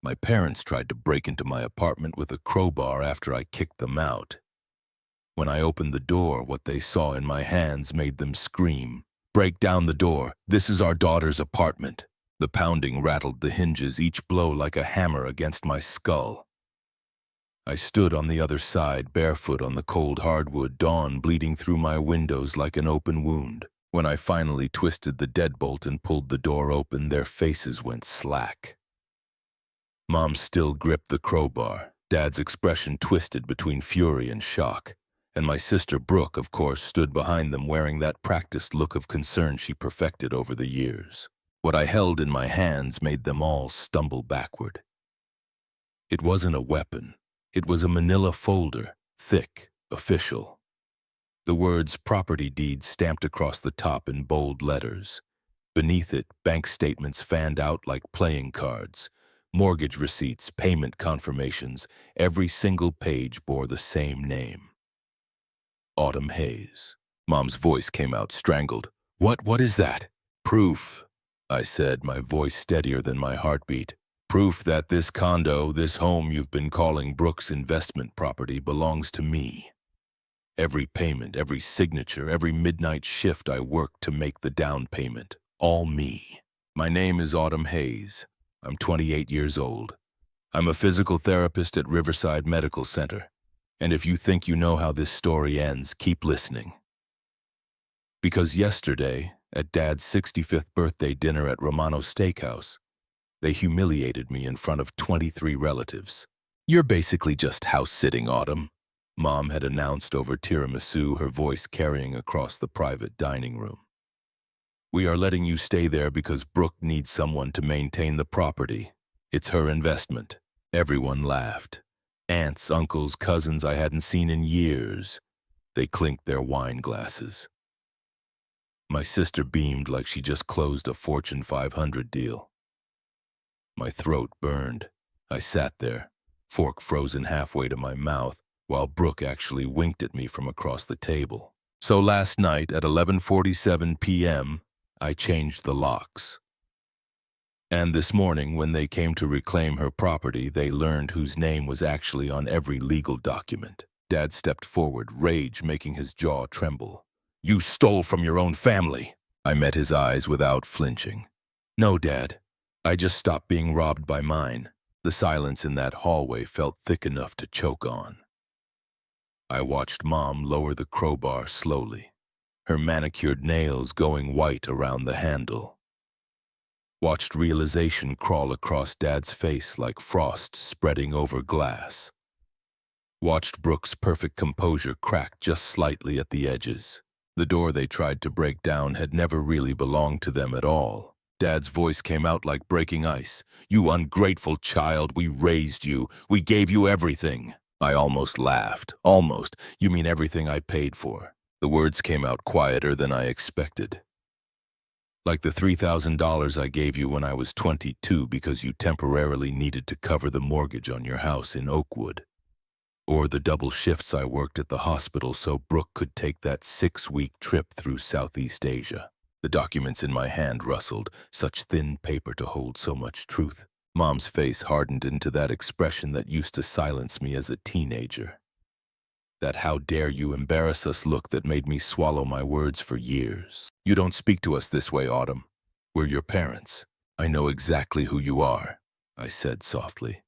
My parents tried to break into my apartment with a crowbar after I kicked them out. When I opened the door, what they saw in my hands made them scream. "Break down the door! This is our daughter's apartment!" The pounding rattled the hinges, each blow like a hammer against my skull. I stood on the other side, barefoot on the cold hardwood, dawn bleeding through my windows like an open wound. When I finally twisted the deadbolt and pulled the door open, their faces went slack. Mom still gripped the crowbar. Dad's expression twisted between fury and shock. And my sister Brooke, of course, stood behind them wearing that practiced look of concern she perfected over the years. What I held in my hands made them all stumble backward. It wasn't a weapon. It was a manila folder, thick, official. The words property deed stamped across the top in bold letters. Beneath it, bank statements fanned out like playing cards. Mortgage receipts, payment confirmations, every single page bore the same name. Autumn Hayes. Mom's voice came out strangled. What is that?" "Proof," I said, my voice steadier than my heartbeat. "Proof that this condo, this home you've been calling Brooke's investment property, belongs to me. Every payment, every signature, every midnight shift I worked to make the down payment, all me. My name is Autumn Hayes. I'm 28 years old. I'm a physical therapist at Riverside Medical Center. And if you think you know how this story ends, keep listening. Because yesterday, at Dad's 65th birthday dinner at Romano Steakhouse, they humiliated me in front of 23 relatives. "You're basically just house-sitting, Autumn," Mom had announced over tiramisu, her voice carrying across the private dining room. "We are letting you stay there because Brooke needs someone to maintain the property. It's her investment." Everyone laughed. Aunts, uncles, cousins I hadn't seen in years. They clinked their wine glasses. My sister beamed like she just closed a Fortune 500 deal. My throat burned. I sat there, fork frozen halfway to my mouth, while Brooke actually winked at me from across the table. So last night at 11:47 p.m., I changed the locks. And this morning, when they came to reclaim her property, they learned whose name was actually on every legal document. Dad stepped forward, rage making his jaw tremble. "You stole from your own family." I met his eyes without flinching. "No, Dad. I just stopped being robbed by mine." The silence in that hallway felt thick enough to choke on. I watched Mom lower the crowbar slowly, her manicured nails going white around the handle. Watched realization crawl across Dad's face like frost spreading over glass. Watched Brooke's perfect composure crack just slightly at the edges. The door they tried to break down had never really belonged to them at all. Dad's voice came out like breaking ice. "You ungrateful child, we raised you. We gave you everything." I almost laughed. "Almost? You mean everything I paid for?" The words came out quieter than I expected. "Like the $3,000 I gave you when I was 22 because you temporarily needed to cover the mortgage on your house in Oakwood. Or the double shifts I worked at the hospital so Brooke could take that 6-week trip through Southeast Asia." The documents in my hand rustled, such thin paper to hold so much truth. Mom's face hardened into that expression that used to silence me as a teenager. That "how dare you embarrass us" look that made me swallow my words for years. "You don't speak to us this way, Autumn. We're your parents. I know exactly who you are," I said softly.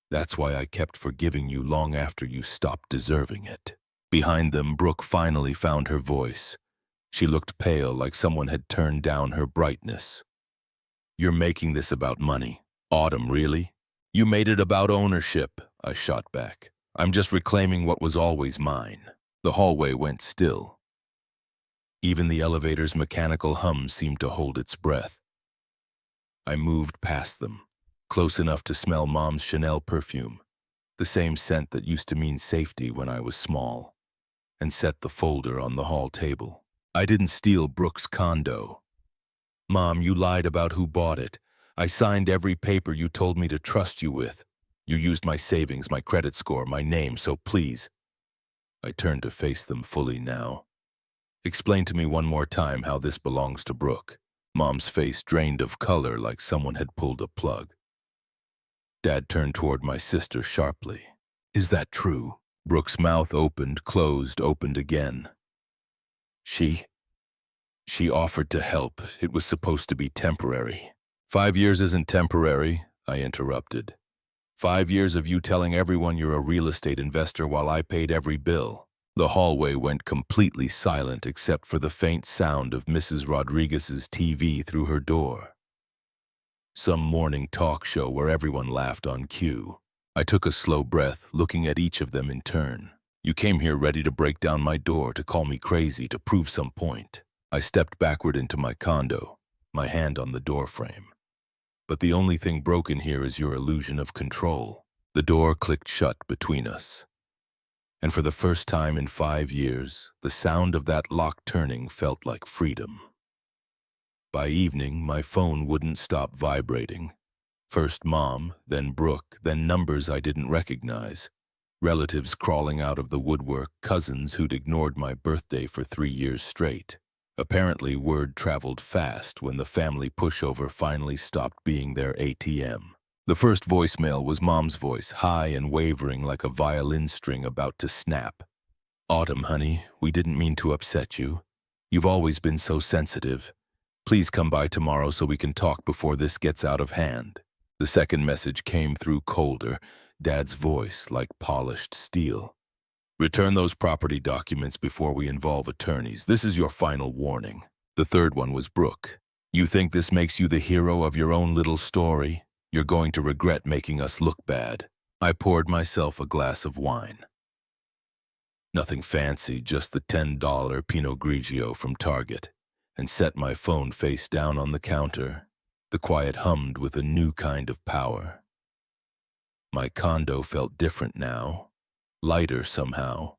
"That's why I kept forgiving you long after you stopped deserving it." Behind them, Brooke finally found her voice. She looked pale, like someone had turned down her brightness. "You're making this about money. Autumn, really? You made it about ownership," I shot back. "I'm just reclaiming what was always mine." The hallway went still. Even the elevator's mechanical hum seemed to hold its breath. I moved past them, close enough to smell Mom's Chanel perfume, the same scent that used to mean safety when I was small, and set the folder on the hall table. "I didn't steal Brooke's condo. Mom, you lied about who bought it. I signed every paper you told me to trust you with. You used my savings, my credit score, my name, so please." I turned to face them fully now. "Explain to me one more time how this belongs to Brooke." Mom's face drained of color like someone had pulled a plug. Dad turned toward my sister sharply. Is that true? Brooke's mouth opened, closed, opened again. She offered to help. It was supposed to be temporary. 5 years isn't temporary, I interrupted. 5 years of you telling everyone you're a real estate investor while I paid every bill. The hallway went completely silent except for the faint sound of Mrs. Rodriguez's TV through her door. Some morning talk show where everyone laughed on cue. I took a slow breath, looking at each of them in turn. You came here ready to break down my door, to call me crazy, to prove some point. I stepped backward into my condo, my hand on the doorframe. But the only thing broken here is your illusion of control. The door clicked shut between us. And for the first time in 5 years, the sound of that lock turning felt like freedom. By evening, my phone wouldn't stop vibrating. First Mom, then Brooke, then numbers I didn't recognize. Relatives crawling out of the woodwork, cousins who'd ignored my birthday for 3 years straight. Apparently, word traveled fast when the family pushover finally stopped being their ATM. The first voicemail was Mom's voice, high and wavering like a violin string about to snap. Autumn, honey, we didn't mean to upset you. You've always been so sensitive. Please come by tomorrow so we can talk before this gets out of hand. The second message came through colder, Dad's voice like polished steel. Return those property documents before we involve attorneys. This is your final warning. The third one was Brooke. You think this makes you the hero of your own little story? You're going to regret making us look bad. I poured myself a glass of wine. Nothing fancy, just the $10 Pinot Grigio from Target, and set my phone face down on the counter. The quiet hummed with a new kind of power. My condo felt different now, lighter somehow.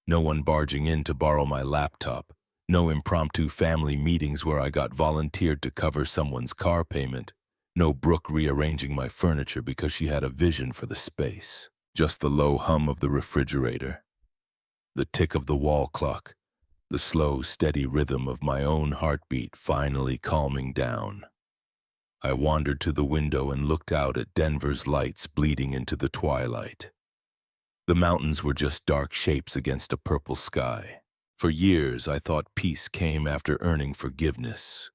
No one barging in to borrow my laptop, no impromptu family meetings where I got volunteered to cover someone's car payment, no Brooke rearranging my furniture because she had a vision for the space. Just the low hum of the refrigerator, the tick of the wall clock, the slow, steady rhythm of my own heartbeat finally calming down. I wandered to the window and looked out at Denver's lights bleeding into the twilight. The mountains were just dark shapes against a purple sky. For years, I thought peace came after earning forgiveness.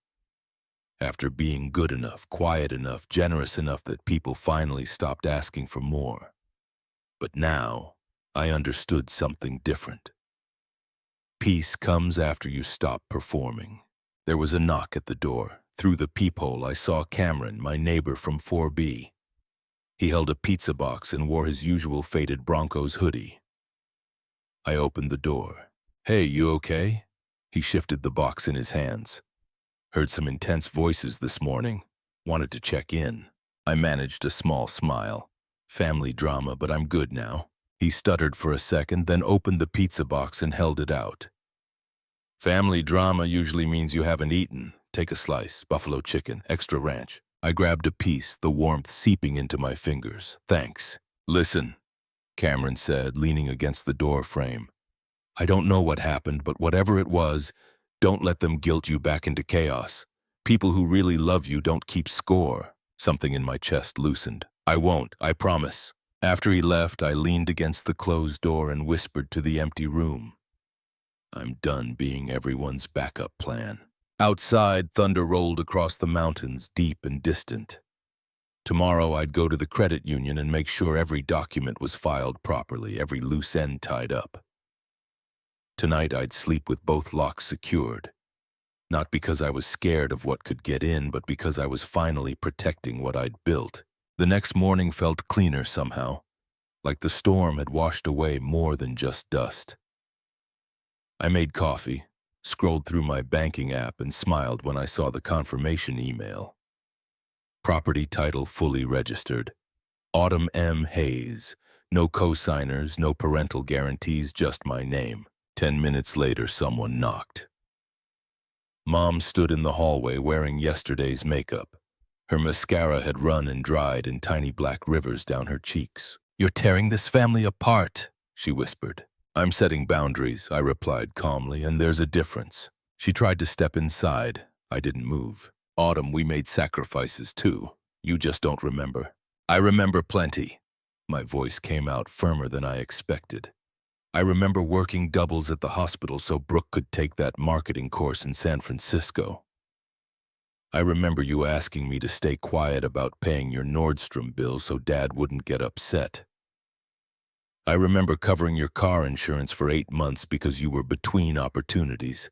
After being good enough, quiet enough, generous enough that people finally stopped asking for more. But now, I understood something different. Peace comes after you stop performing. There was a knock at the door. Through the peephole, I saw Cameron, my neighbor from 4B. He held a pizza box and wore his usual faded Broncos hoodie. I opened the door. Hey, you okay? He shifted the box in his hands. Heard some intense voices this morning. Wanted to check in. I managed a small smile. Family drama, but I'm good now. He stuttered for a second, then opened the pizza box and held it out. Family drama usually means you haven't eaten. Take a slice, buffalo chicken, extra ranch. I grabbed a piece, the warmth seeping into my fingers. Thanks. Listen, Cameron said, leaning against the door frame. I don't know what happened, but whatever it was, don't let them guilt you back into chaos. People who really love you don't keep score. Something in my chest loosened. I won't, I promise. After he left, I leaned against the closed door and whispered to the empty room. I'm done being everyone's backup plan. Outside, thunder rolled across the mountains, deep and distant. Tomorrow, I'd go to the credit union and make sure every document was filed properly, every loose end tied up. Tonight, I'd sleep with both locks secured. Not because I was scared of what could get in, but because I was finally protecting what I'd built. The next morning felt cleaner somehow, like the storm had washed away more than just dust. I made coffee, scrolled through my banking app, and smiled when I saw the confirmation email. Property title fully registered. Autumn M. Hayes. No co-signers, no parental guarantees, just my name. 10 minutes later, someone knocked. Mom stood in the hallway wearing yesterday's makeup. Her mascara had run and dried in tiny black rivers down her cheeks. You're tearing this family apart, she whispered. I'm setting boundaries, I replied calmly, and there's a difference. She tried to step inside. I didn't move. Autumn, we made sacrifices too. You just don't remember. I remember plenty. My voice came out firmer than I expected. I remember working doubles at the hospital so Brooke could take that marketing course in San Francisco. I remember you asking me to stay quiet about paying your Nordstrom bill so Dad wouldn't get upset. I remember covering your car insurance for 8 months because you were between opportunities.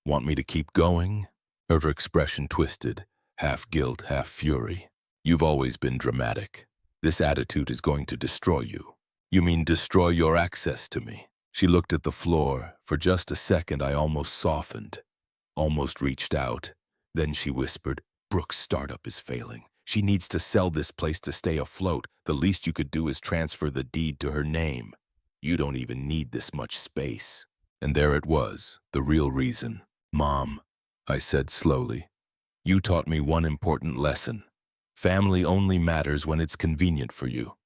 Want me to keep going? Her expression twisted, half guilt, half fury. You've always been dramatic. This attitude is going to destroy you. You mean destroy your access to me? She looked at the floor. For just a second, I almost softened, almost reached out. Then she whispered, Brooke's startup is failing. She needs to sell this place to stay afloat. The least you could do is transfer the deed to her name. You don't even need this much space. And there it was, the real reason. Mom, I said slowly, you taught me one important lesson. Family only matters when it's convenient for you.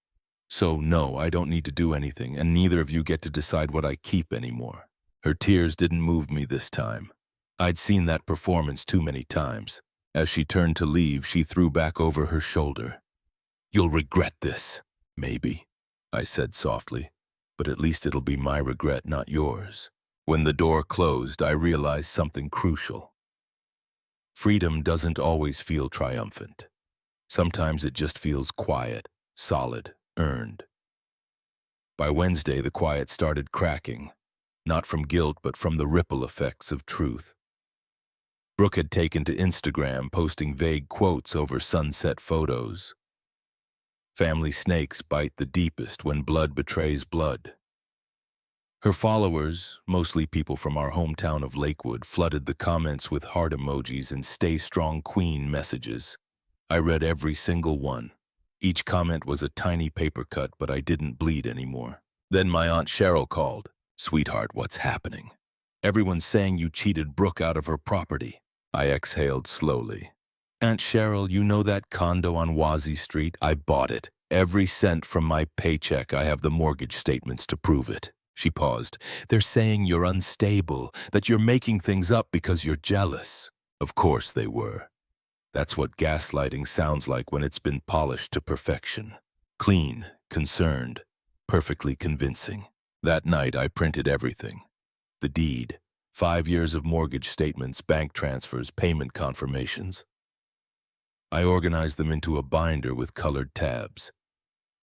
So no, I don't need to do anything, and neither of you get to decide what I keep anymore. Her tears didn't move me this time. I'd seen that performance too many times. As she turned to leave, she threw back over her shoulder. You'll regret this. Maybe, I said softly, but at least it'll be my regret, not yours. When the door closed, I realized something crucial. Freedom doesn't always feel triumphant. Sometimes it just feels quiet, solid, earned. By Wednesday, the quiet started cracking, not from guilt, but from the ripple effects of truth. Brooke had taken to Instagram, posting vague quotes over sunset photos. Family snakes bite the deepest when blood betrays blood. Her followers, mostly people from our hometown of Lakewood, flooded the comments with heart emojis and Stay Strong Queen messages. I read every single one. Each comment was a tiny paper cut, but I didn't bleed anymore. Then my Aunt Cheryl called. Sweetheart, what's happening? Everyone's saying you cheated Brooke out of her property. I exhaled slowly. Aunt Cheryl, you know that condo on Wazee Street? I bought it. Every cent from my paycheck. I have the mortgage statements to prove it. She paused. They're saying you're unstable, that you're making things up because you're jealous. Of course they were. That's what gaslighting sounds like when it's been polished to perfection. Clean, concerned, perfectly convincing. That night I printed everything. The deed, 5 years of mortgage statements, bank transfers, payment confirmations. I organized them into a binder with colored tabs.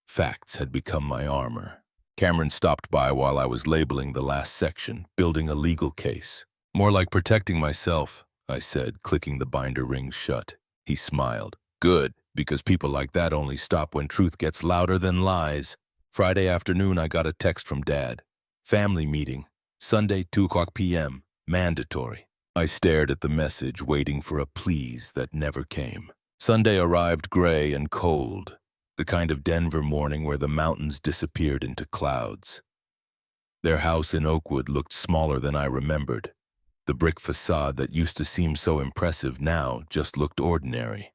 Facts had become my armor. Cameron stopped by while I was labeling the last section, building a legal case. More like protecting myself, I said, clicking the binder ring shut. He smiled. Good, because people like that only stop when truth gets louder than lies. Friday afternoon, I got a text from Dad. Family meeting. Sunday, 2:00 p.m. Mandatory. I stared at the message, waiting for a please that never came. Sunday arrived gray and cold, the kind of Denver morning where the mountains disappeared into clouds. Their house in Oakwood looked smaller than I remembered. The brick facade that used to seem so impressive now just looked ordinary.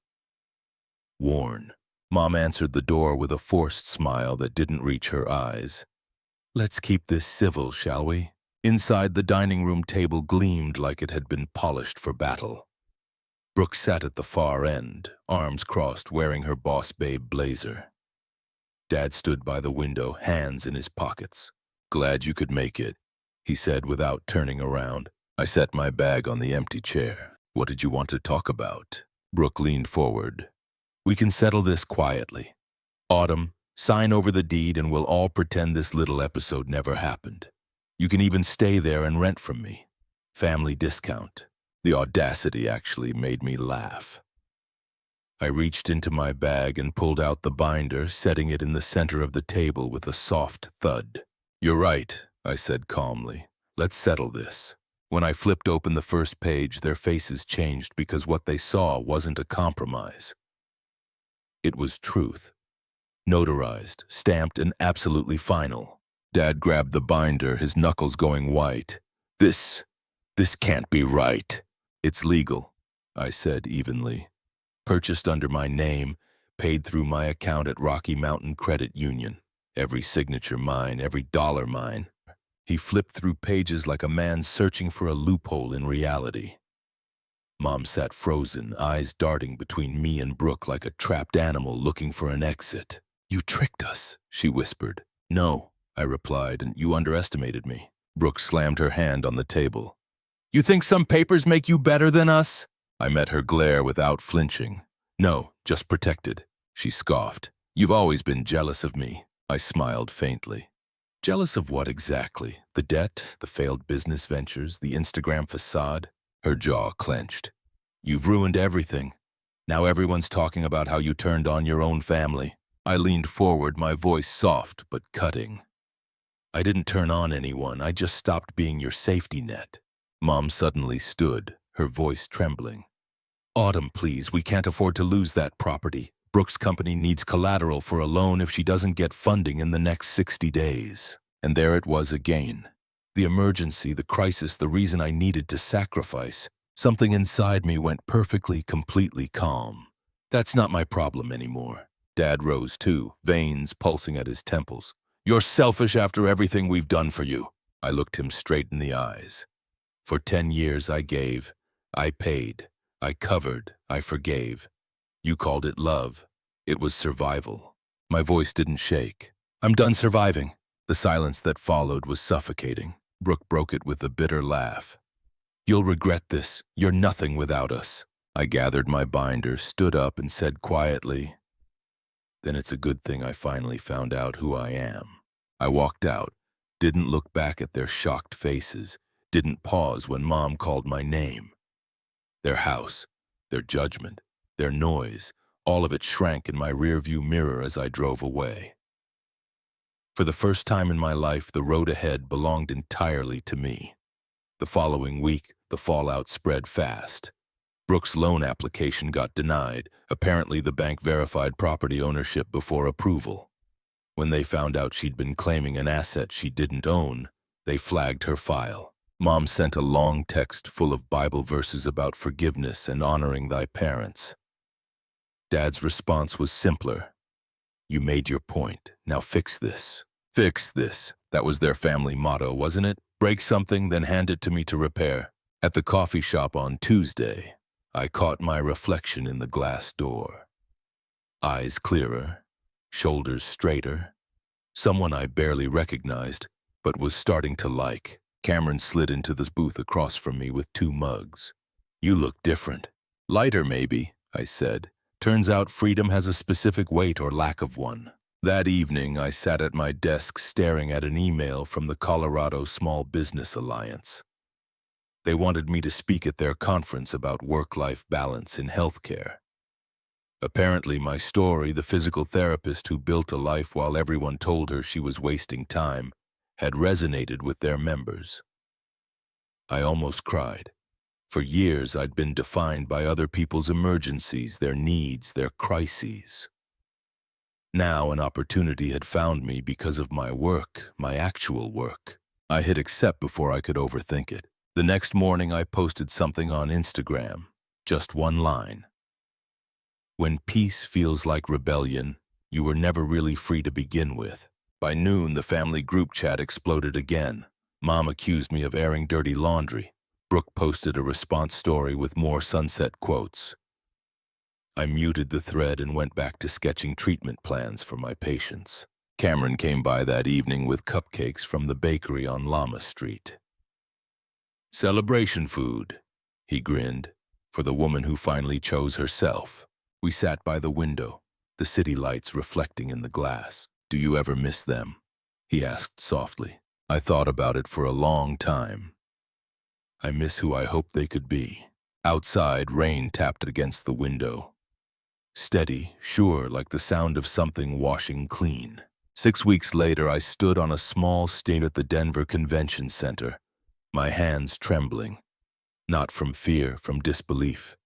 Worn. Mom answered the door with a forced smile that didn't reach her eyes. Let's keep this civil, shall we? Inside, the dining room table gleamed like it had been polished for battle. Brooke sat at the far end, arms crossed, wearing her boss babe blazer. Dad stood by the window, hands in his pockets. Glad you could make it, he said without turning around. I set my bag on the empty chair. What did you want to talk about? Brooke leaned forward. We can settle this quietly. Autumn, sign over the deed and we'll all pretend this little episode never happened. You can even stay there and rent from me. Family discount. The audacity actually made me laugh. I reached into my bag and pulled out the binder, setting it in the center of the table with a soft thud. You're right, I said calmly. Let's settle this. When I flipped open the first page, their faces changed because what they saw wasn't a compromise. It was truth. Notarized, stamped, and absolutely final. Dad grabbed the binder, his knuckles going white. This can't be right. It's legal, I said evenly. Purchased under my name, paid through my account at Rocky Mountain Credit Union. Every signature mine, every dollar mine. He flipped through pages like a man searching for a loophole in reality. Mom sat frozen, eyes darting between me and Brooke like a trapped animal looking for an exit. "You tricked us," she whispered. "No," I replied, "and you underestimated me." Brooke slammed her hand on the table. "You think some papers make you better than us?" I met her glare without flinching. "No, just protected," she scoffed. "You've always been jealous of me." I smiled faintly. Jealous of what exactly? The debt, the failed business ventures, the Instagram facade? Her jaw clenched. "You've ruined everything. Now everyone's talking about how you turned on your own family." I leaned forward, my voice soft but cutting. "I didn't turn on anyone, I just stopped being your safety net." Mom suddenly stood, her voice trembling. "Autumn, please, we can't afford to lose that property. Brooke's company needs collateral for a loan if she doesn't get funding in the next 60 days. And there it was again. The emergency, the crisis, the reason I needed to sacrifice. Something inside me went perfectly, completely calm. "That's not my problem anymore." Dad rose too, veins pulsing at his temples. "You're selfish after everything we've done for you." I looked him straight in the eyes. "For 10 years I gave, I paid, I covered, I forgave. You called it love. It was survival." My voice didn't shake. "I'm done surviving." The silence that followed was suffocating. Brooke broke it with a bitter laugh. "You'll regret this. You're nothing without us." I gathered my binder, stood up, and said quietly, "Then it's a good thing I finally found out who I am." I walked out, didn't look back at their shocked faces, didn't pause when Mom called my name. Their house, their judgment, their noise, all of it shrank in my rearview mirror as I drove away. For the first time in my life, the road ahead belonged entirely to me. The following week, the fallout spread fast. Brooke's loan application got denied. Apparently, the bank verified property ownership before approval. When they found out she'd been claiming an asset she didn't own, they flagged her file. Mom sent a long text full of Bible verses about forgiveness and honoring thy parents. Dad's response was simpler. "You made your point. Now fix this." Fix this. That was their family motto, wasn't it? Break something, then hand it to me to repair. At the coffee shop on Tuesday, I caught my reflection in the glass door. Eyes clearer, shoulders straighter. Someone I barely recognized, but was starting to like. Cameron slid into the booth across from me with 2 mugs. "You look different." "Lighter, maybe," I said. "Turns out freedom has a specific weight or lack of one." That evening, I sat at my desk staring at an email from the Colorado Small Business Alliance. They wanted me to speak at their conference about work-life balance in healthcare. Apparently, my story, the physical therapist who built a life while everyone told her she was wasting time, had resonated with their members. I almost cried. For years, I'd been defined by other people's emergencies, their needs, their crises. Now an opportunity had found me because of my work, my actual work. I hit accept before I could overthink it. The next morning I posted something on Instagram, just one line. "When peace feels like rebellion, you were never really free to begin with." By noon, the family group chat exploded again. Mom accused me of airing dirty laundry. Brooke posted a response story with more sunset quotes. I muted the thread and went back to sketching treatment plans for my patients. Cameron came by that evening with cupcakes from the bakery on Llama Street. "Celebration food," he grinned, for the woman who finally chose herself. We sat by the window, the city lights reflecting in the glass. "Do you ever miss them?" he asked softly. I thought about it for a long time. I miss who I hoped they could be. Outside, rain tapped against the window. Steady, sure, like the sound of something washing clean. 6 weeks later, I stood on a small stage at the Denver Convention Center, my hands trembling, not from fear, from disbelief.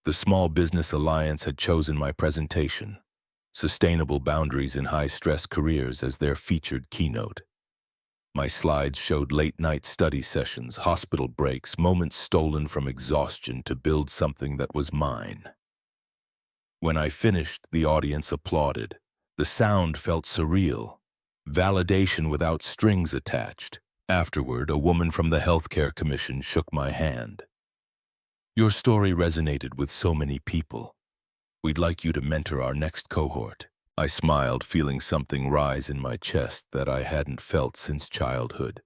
The Small Business Alliance had chosen my presentation, Sustainable Boundaries in High-Stress Careers, as their featured keynote. My slides showed late-night study sessions, hospital breaks, moments stolen from exhaustion to build something that was mine. When I finished, the audience applauded. The sound felt surreal, validation without strings attached. Afterward, a woman from the Healthcare Commission shook my hand. Your story resonated with so many people. We'd like you to mentor our next cohort. I smiled, feeling something rise in my chest that I hadn't felt since childhood.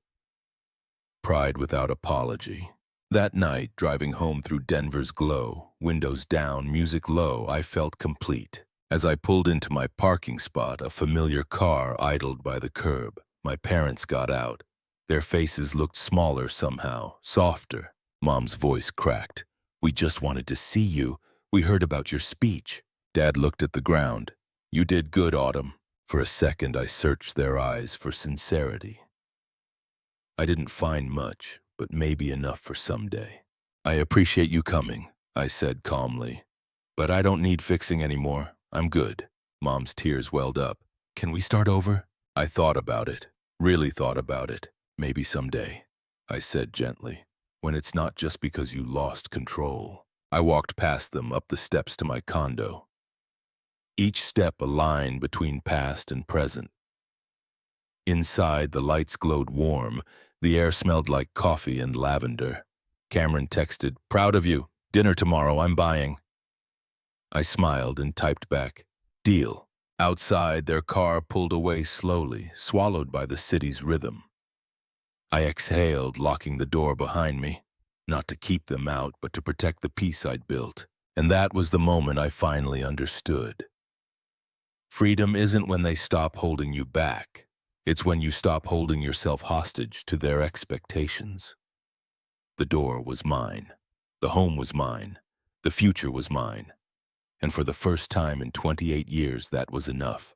Pride without apology. That night, driving home through Denver's glow, windows down, music low, I felt complete. As I pulled into my parking spot, a familiar car idled by the curb. My parents got out. Their faces looked smaller somehow, softer. Mom's voice cracked. "We just wanted to see you. We heard about your speech." Dad looked at the ground. "You did good, Autumn." For a second, I searched their eyes for sincerity. I didn't find much, but maybe enough for someday. "I appreciate you coming," I said calmly. "But I don't need fixing anymore. I'm good." Mom's tears welled up. "Can we start over?" I thought about it, really thought about it. "Maybe someday," I said gently, "when it's not just because you lost control." I walked past them up the steps to my condo. Each step a line between past and present. Inside, the lights glowed warm. The air smelled like coffee and lavender. Cameron texted, "Proud of you. Dinner tomorrow, I'm buying." I smiled and typed back, "Deal." Outside, their car pulled away slowly, swallowed by the city's rhythm. I exhaled, locking the door behind me, not to keep them out, but to protect the peace I'd built. And that was the moment I finally understood. Freedom isn't when they stop holding you back. It's when you stop holding yourself hostage to their expectations. The door was mine. The home was mine. The future was mine. And for the first time in 28 years, that was enough.